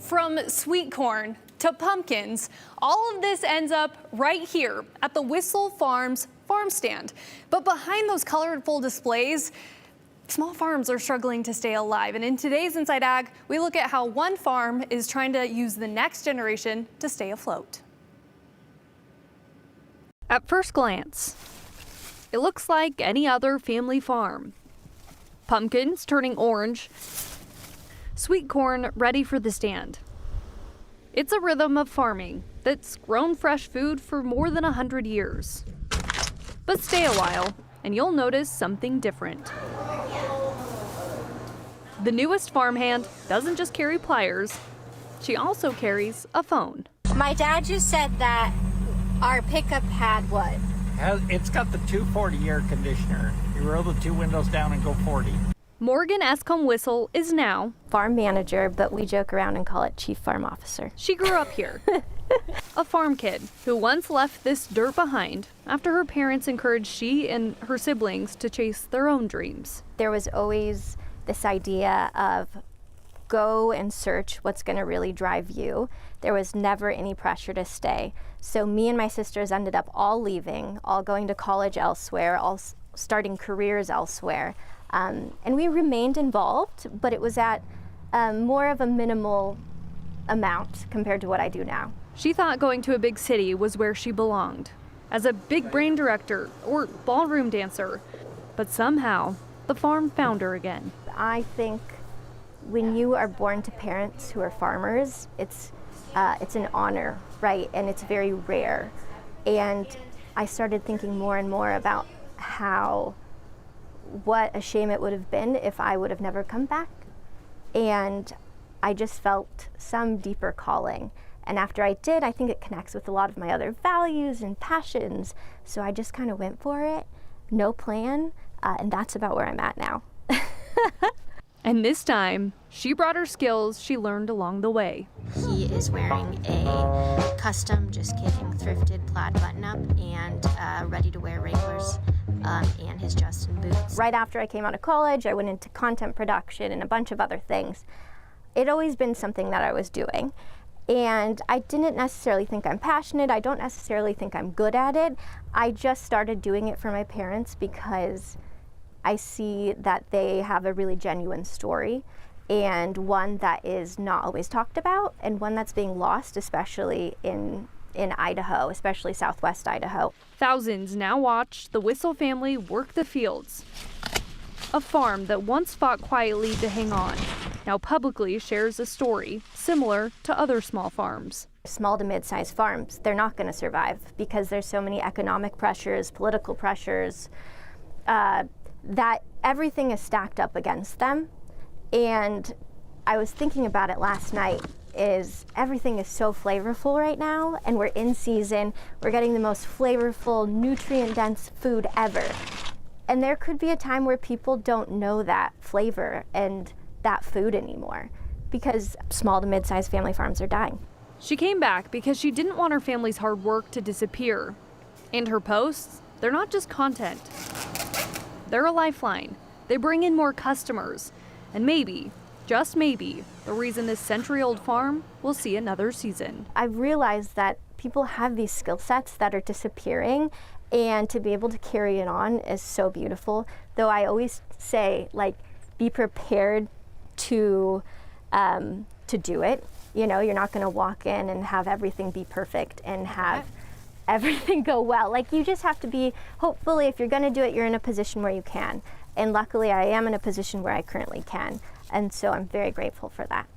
From sweet corn to pumpkins, all of this ends up right here at the Whistle Farms farm stand. But behind those colorful displays, small farms are struggling to stay alive. And in today's Inside Ag, we look at how one farm is trying to use the next generation to stay afloat. At first glance, it looks like any other family farm. Pumpkins turning orange, sweet corn ready for the stand. It's a rhythm of farming that's grown fresh food for more than 100 years. But stay a while, and you'll notice something different. The newest farmhand doesn't just carry pliers, she also carries a phone. My dad just said that our pickup had what? It's got the 240 air conditioner. You roll the two windows down and go 40. Morgan Escombe Whistle is now farm manager, but we joke around and call it chief farm officer. She grew up here. A farm kid who once left this dirt behind after her parents encouraged she and her siblings to chase their own dreams. There was always this idea of go and search what's going to really drive you. There was never any pressure to stay. So me and my sisters ended up all leaving, all going to college elsewhere, all starting careers elsewhere. And we remained involved, but it was at more of a minimal amount compared to what I do now. She thought going to a big city was where she belonged, as a big brain director or ballroom dancer. But somehow, the farm found her again. I think when you are born to parents who are farmers, it's an honor, right? And it's very rare. And I started thinking more and more about what a shame it would have been if I would have never come back. And I just felt some deeper calling. And after I did, I think it connects with a lot of my other values and passions. So I just kind of went for it, no plan, and that's about where I'm at now. And this time, she brought her skills she learned along the way. He is wearing a custom, just kidding, thrifted plaid button-up and ready-to-wear Wranglers and his Justin boots. Right after I came out of college, I went into content production and a bunch of other things. It'd always been something that I was doing. And I didn't necessarily think I'm passionate. I don't necessarily think I'm good at it. I just started doing it for my parents because I see that they have a really genuine story, and one that is not always talked about, and one that's being lost, especially in Idaho, especially southwest Idaho. Thousands now watch the Whistle family work the fields. A farm that once fought quietly to hang on, now publicly shares a story similar to other small farms. Small to mid-sized farms, they're not going to survive because there's so many economic pressures, political pressures, that everything is stacked up against them. And I was thinking about it last night, is everything is so flavorful right now, and we're in season, we're getting the most flavorful, nutrient-dense food ever. And there could be a time where people don't know that flavor and that food anymore because small to mid-sized family farms are dying. She came back because she didn't want her family's hard work to disappear. And her posts, they're not just content. They're a lifeline. They bring in more customers. And maybe, just maybe, the reason this century-old farm will see another season. I've realized that people have these skill sets that are disappearing, and to be able to carry it on is so beautiful. Though I always say, like, be prepared to do it. You know, you're not going to walk in and have everything be perfect and have everything go well. Like, you just have to be, hopefully, if you're going to do it, you're in a position where you can. And luckily, I am in a position where I currently can. And so I'm very grateful for that.